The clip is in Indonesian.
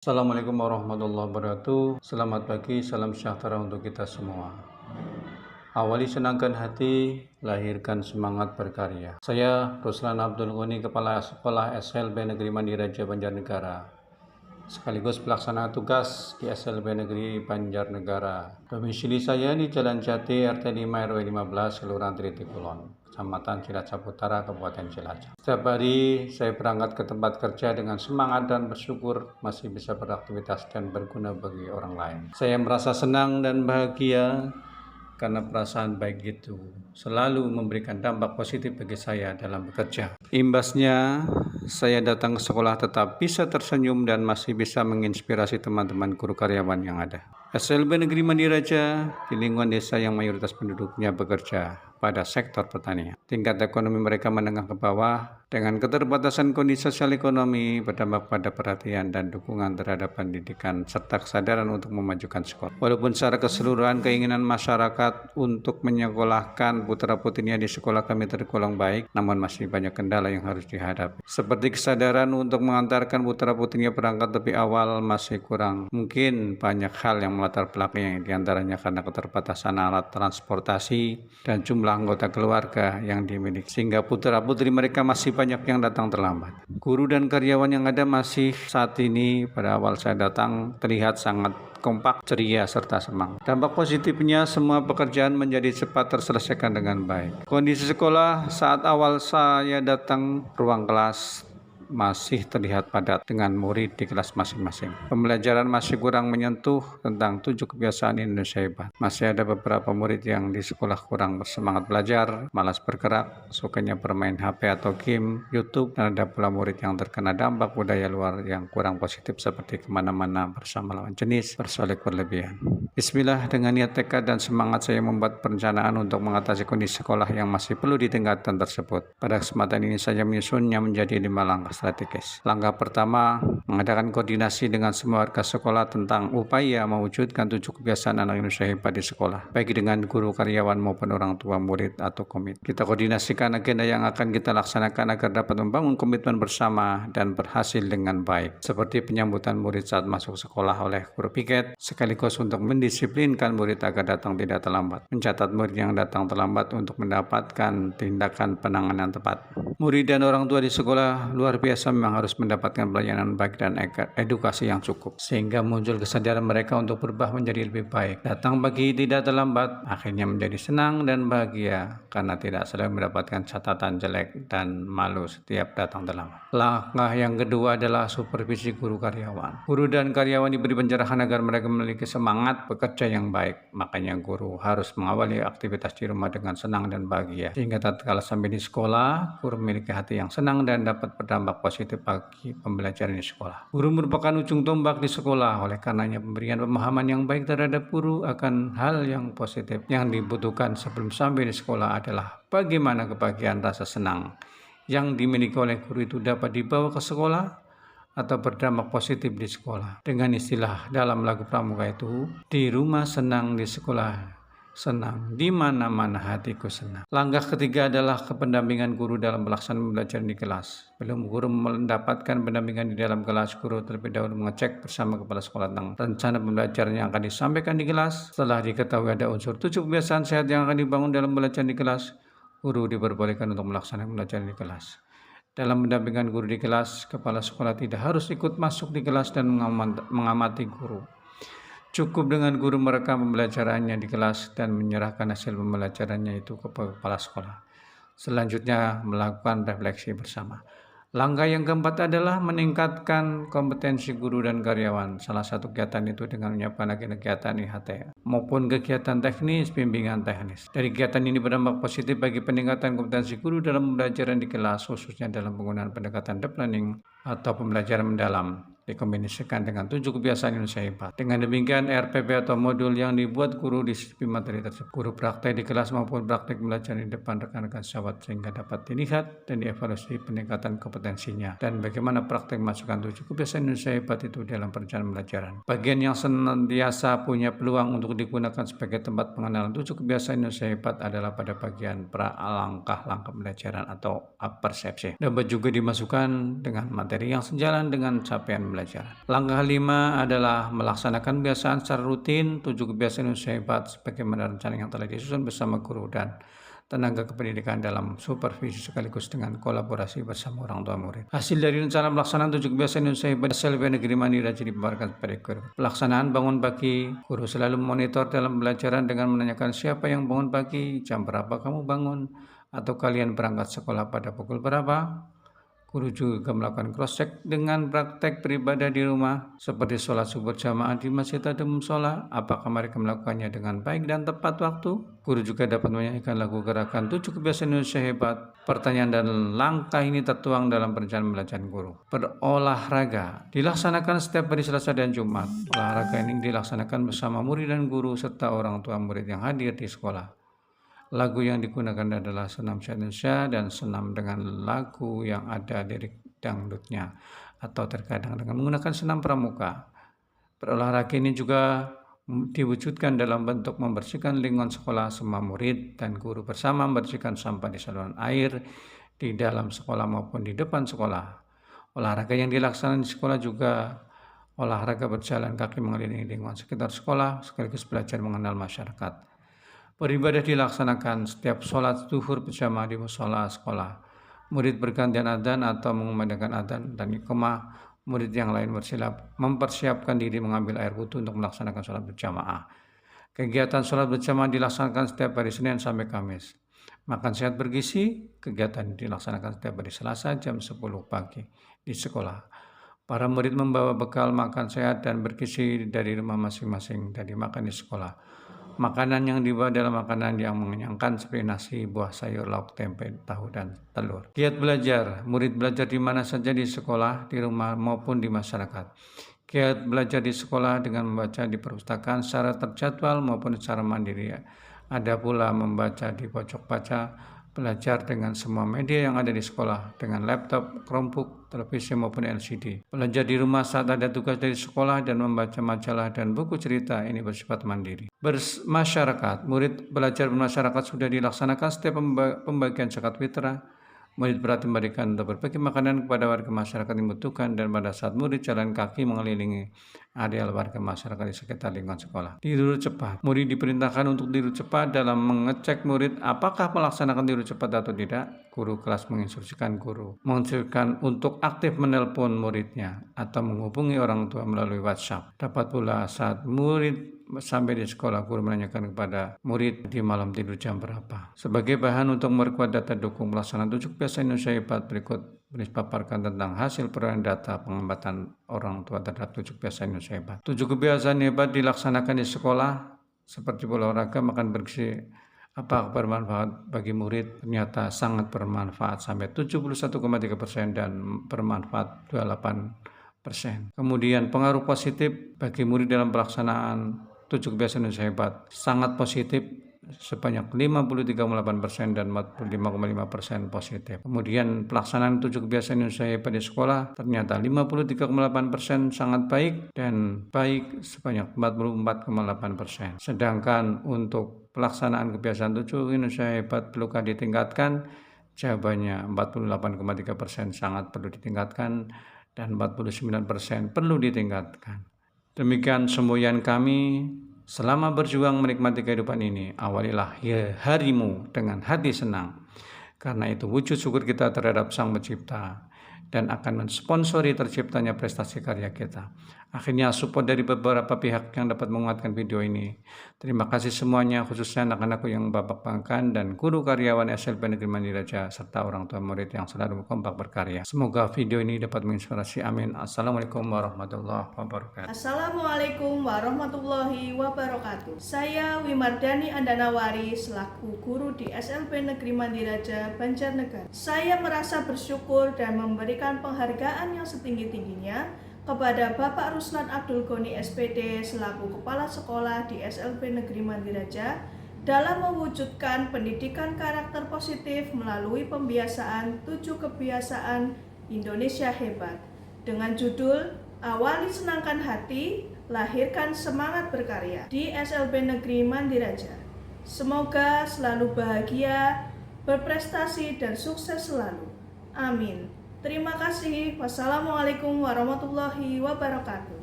Assalamualaikum warahmatullahi wabarakatuh. Selamat pagi, salam sejahtera untuk kita semua. Awali senangkan hati, lahirkan semangat berkarya. Saya Ruslan Abdul Ghani, Kepala Sekolah SLB Negeri Mandiraja Banjarnegara, sekaligus pelaksana tugas di SLB Negeri Banjarnegara. Domisili saya di Jalan Jati, RT 5 RW 15, Kelurahan Tritikulon, Kecamatan Cilacap Utara, Kabupaten Cilacap. Setiap hari saya berangkat ke tempat kerja dengan semangat dan bersyukur masih bisa beraktivitas dan berguna bagi orang lain. Saya merasa senang dan bahagia karena perasaan baik itu selalu memberikan dampak positif bagi saya dalam bekerja. Imbasnya, saya datang ke sekolah tetap bisa tersenyum dan masih bisa menginspirasi teman-teman guru karyawan yang ada. SLB Negeri Mandiraja di lingkungan desa yang mayoritas penduduknya bekerja pada sektor pertanian. Tingkat ekonomi mereka menengah ke bawah dengan keterbatasan kondisi sosial ekonomi berdampak pada perhatian dan dukungan terhadap pendidikan serta kesadaran untuk memajukan sekolah. Walaupun secara keseluruhan keinginan masyarakat untuk menyekolahkan putra-putrinya di sekolah kami tergolong baik, namun masih banyak kendala yang harus dihadapi. Seperti kesadaran untuk mengantarkan putra-putrinya berangkat lebih awal masih kurang. Mungkin banyak hal yang melatar belakangnya, diantaranya karena keterbatasan alat transportasi dan jumlah anggota keluarga yang dimiliki, sehingga putra-putri mereka masih banyak yang datang terlambat. Guru dan karyawan yang ada masih saat ini pada awal saya datang terlihat sangat kompak, ceria, serta semangat. Dampak positifnya semua pekerjaan menjadi cepat terselesaikan dengan baik. Kondisi sekolah saat awal saya datang, ruang kelas masih terlihat padat dengan murid di kelas masing-masing. Pembelajaran masih kurang menyentuh tentang 7 kebiasaan Indonesia hebat. Masih ada beberapa murid yang di sekolah kurang bersemangat belajar, malas bergerak, sukanya bermain HP atau game, YouTube, dan ada pula murid yang terkena dampak budaya luar yang kurang positif seperti kemana-mana bersama lawan jenis, bersolek berlebihan. Bismillah, dengan niat tekad dan semangat saya membuat perencanaan untuk mengatasi kondisi sekolah yang masih perlu ditingkatkan tersebut. Pada kesempatan ini saya menyusunnya menjadi 5 langkah strategis. Langkah pertama, mengadakan koordinasi dengan semua warga sekolah tentang upaya mewujudkan 7 kebiasaan anak Indonesia hebat di sekolah, baik dengan guru, karyawan maupun orang tua murid atau komite. Kita koordinasikan agenda yang akan kita laksanakan agar dapat membangun komitmen bersama dan berhasil dengan baik, seperti penyambutan murid saat masuk sekolah oleh guru piket, sekaligus untuk mendisiplinkan murid agar datang tidak terlambat, mencatat murid yang datang terlambat untuk mendapatkan tindakan penanganan tepat. Murid dan orang tua di sekolah luar biasa memang harus mendapatkan pelayanan baik dan edukasi yang cukup, sehingga muncul kesadaran mereka untuk berubah menjadi lebih baik. Datang pagi tidak terlambat, akhirnya menjadi senang dan bahagia karena tidak selalu mendapatkan catatan jelek dan malu setiap datang terlambat. Langkah yang kedua adalah supervisi guru karyawan. Guru dan karyawan diberi pencerahan agar mereka memiliki semangat bekerja yang baik. Makanya guru harus mengawali aktivitas di rumah dengan senang dan bahagia, sehingga tatkala sampai di sekolah, guru memiliki hati yang senang dan dapat berdampak positif bagi pembelajaran di sekolah. Guru merupakan ujung tombak di sekolah, oleh karenanya pemberian pemahaman yang baik terhadap guru akan hal yang positif yang dibutuhkan sebelum sampai di sekolah adalah bagaimana kebahagiaan rasa senang yang dimiliki oleh guru itu dapat dibawa ke sekolah atau berdampak positif di sekolah. Dengan istilah dalam lagu pramuka itu, di rumah senang, di sekolah senang, di mana-mana hatiku senang. Langkah ketiga adalah kependampingan guru dalam pelaksanaan pembelajaran di kelas. Belum guru mendapatkan pendampingan di dalam kelas, guru terlebih dahulu mengecek bersama kepala sekolah tentang rencana pembelajaran yang akan disampaikan di kelas. Setelah diketahui ada unsur 7 kebiasaan sehat yang akan dibangun dalam pembelajaran di kelas, guru diperbolehkan untuk melaksanakan pembelajaran di kelas. Dalam pendampingan guru di kelas, kepala sekolah tidak harus ikut masuk di kelas dan mengamati guru. Cukup dengan guru merekam pembelajarannya di kelas dan menyerahkan hasil pembelajarannya itu ke kepala sekolah. Selanjutnya melakukan refleksi bersama. Langkah yang keempat adalah meningkatkan kompetensi guru dan karyawan. Salah satu kegiatan itu dengan menyiapkan kegiatan IHT maupun kegiatan teknis, bimbingan teknis. Dari kegiatan ini berdampak positif bagi peningkatan kompetensi guru dalam pembelajaran di kelas, khususnya dalam penggunaan pendekatan deep learning atau pembelajaran mendalam, dikombinasikan dengan 7 kebiasaan Indonesia hebat. Dengan demikian, RPP atau modul yang dibuat guru disiplin materi tersebut. Guru praktek di kelas maupun praktek pembelajaran di depan rekan-rekan sejawat sehingga dapat dilihat dan dievaluasi peningkatan kompetensinya dan bagaimana praktek masukkan 7 kebiasaan Indonesia hebat itu dalam perencanaan pembelajaran. Bagian yang senantiasa punya peluang untuk digunakan sebagai tempat pengenalan 7 kebiasaan Indonesia hebat adalah pada bagian langkah-langkah pembelajaran atau persepsi. Dapat juga dimasukkan dengan materi yang sejalan dengan capaian belajar. pembelajaran. Langkah 5 adalah melaksanakan kebiasaan secara rutin, 7 kebiasaan Indonesia Hebat sebagaimana rencana yang telah disusun bersama guru dan tenaga kependidikan dalam supervisi sekaligus dengan kolaborasi bersama orang tua murid. Hasil dari rencana pelaksanaan 7 kebiasaan Indonesia Hebat SLB Negeri Mandiri Raja dipaparkan pada guru. Pelaksanaan bangun pagi, guru selalu memonitor dalam pembelajaran dengan menanyakan siapa yang bangun pagi, jam berapa kamu bangun, atau kalian berangkat sekolah pada pukul berapa. Guru juga melakukan cross-check dengan praktek beribadah di rumah, seperti sholat subuh jamaah di masjid atau musola. Apakah mereka melakukannya dengan baik dan tepat waktu? Guru juga dapat menyanyikan lagu gerakan 7 kebiasaan Indonesia Hebat. Pertanyaan dan langkah ini tertuang dalam perencanaan belajar guru. Berolahraga dilaksanakan setiap hari Selasa dan Jumat. Olahraga ini dilaksanakan bersama murid dan guru serta orang tua murid yang hadir di sekolah. Lagu yang digunakan adalah senam Indonesia dan senam dengan lagu yang ada lirik dangdutnya atau terkadang dengan menggunakan senam pramuka. Berolahraga ini juga diwujudkan dalam bentuk membersihkan lingkungan sekolah. Semua murid dan guru bersama membersihkan sampah di saluran air di dalam sekolah maupun di depan sekolah. Olahraga yang dilaksanakan di sekolah juga olahraga berjalan kaki mengelilingi lingkungan sekitar sekolah sekaligus belajar mengenal masyarakat. Beribadah dilaksanakan setiap sholat zuhur berjamaah di musola sekolah. Murid bergantian adzan atau mengumandangkan adzan dan iqamah. Murid yang lain mempersiapkan diri mengambil air wudhu untuk melaksanakan sholat berjamaah. Kegiatan sholat berjamaah dilaksanakan setiap hari Senin sampai Kamis. Makan sehat bergizi, kegiatan dilaksanakan setiap hari Selasa jam 10 pagi di sekolah. Para murid membawa bekal makan sehat dan bergizi dari rumah masing-masing dan dimakan di sekolah. Makanan yang dibawa dalam makanan yang mengenyangkan seperti nasi, buah, sayur, lauk, tempe, tahu, dan telur. Giat belajar, murid belajar di mana saja di sekolah, di rumah maupun di masyarakat. Giat belajar di sekolah dengan membaca di perpustakaan secara terjadwal maupun secara mandiri. Ada pula membaca di pojok baca, belajar dengan semua media yang ada di sekolah, dengan laptop, Chromebook, televisi maupun LCD. Belajar di rumah saat ada tugas dari sekolah dan membaca majalah dan buku cerita ini bersifat mandiri. Bermasyarakat, murid belajar bermasyarakat sudah dilaksanakan setiap pembagian zakat fitrah. Murid berarti memberikan untuk berbagi makanan kepada warga masyarakat yang membutuhkan dan pada saat murid jalan kaki mengelilingi areal warga masyarakat di sekitar lingkungan sekolah. Tidur cepat, murid diperintahkan untuk tidur cepat dalam mengecek murid apakah melaksanakan tidur cepat atau tidak. Guru kelas menginstruksikan untuk aktif menelpon muridnya atau menghubungi orang tua melalui WhatsApp. Dapat pula saat murid sampai di sekolah, guru menanyakan kepada murid di malam tidur jam berapa. Sebagai bahan untuk memperkuat data dukung pelaksanaan 7 kebiasaan Indonesia Hebat, berikut dipaparkan tentang hasil perolehan data pengamatan orang tua terhadap 7 kebiasaan Indonesia Hebat. 7 kebiasaan hebat dilaksanakan di sekolah seperti olahraga, makan bergizi. Apakah bermanfaat bagi murid? Ternyata sangat bermanfaat sampai 71,3% dan bermanfaat 28%. Kemudian pengaruh positif bagi murid dalam pelaksanaan 7 kebiasaan Indonesia Hebat sangat positif sebanyak 53,8% dan 45,5% positif. Kemudian pelaksanaan 7 kebiasaan Indonesia Hebat di sekolah ternyata 53,8% sangat baik dan baik sebanyak 44,8%. Sedangkan untuk pelaksanaan kebiasaan 7 Indonesia Hebat perlukah ditingkatkan? Jawabannya 48,3% sangat perlu ditingkatkan dan 49% perlu ditingkatkan. Demikian semboyan kami. Selama berjuang menikmati kehidupan ini, awalilah harimu dengan hati senang. Karena itu wujud syukur kita terhadap Sang Pencipta dan akan mensponsori terciptanya prestasi karya kita. Akhirnya support dari beberapa pihak yang dapat menguatkan video ini. Terima kasih semuanya, khususnya anak-anakku yang Bapak banggakan dan guru karyawan SLB Negeri Mandiri Raja serta orang tua murid yang selalu kompak berkarya. Semoga video ini dapat menginspirasi. Amin. Assalamualaikum warahmatullahi wabarakatuh. Assalamualaikum warahmatullahi wabarakatuh. Saya Wimardani Andanawari selaku guru di SLB Negeri Mandiri Raja Banjarnegara. Saya merasa bersyukur dan memberikan penghargaan yang setinggi-tingginya kepada Bapak Ruslan Abdul Goni SPD selaku Kepala Sekolah di SLB Negeri Mandiri Raja dalam mewujudkan pendidikan karakter positif melalui pembiasaan 7 kebiasaan Indonesia Hebat dengan judul Awali Senangkan Hati, Lahirkan Semangat Berkarya di SLB Negeri Mandiri Raja. Semoga selalu bahagia, berprestasi dan sukses selalu. Amin. Terima kasih. Wassalamualaikum warahmatullahi wabarakatuh.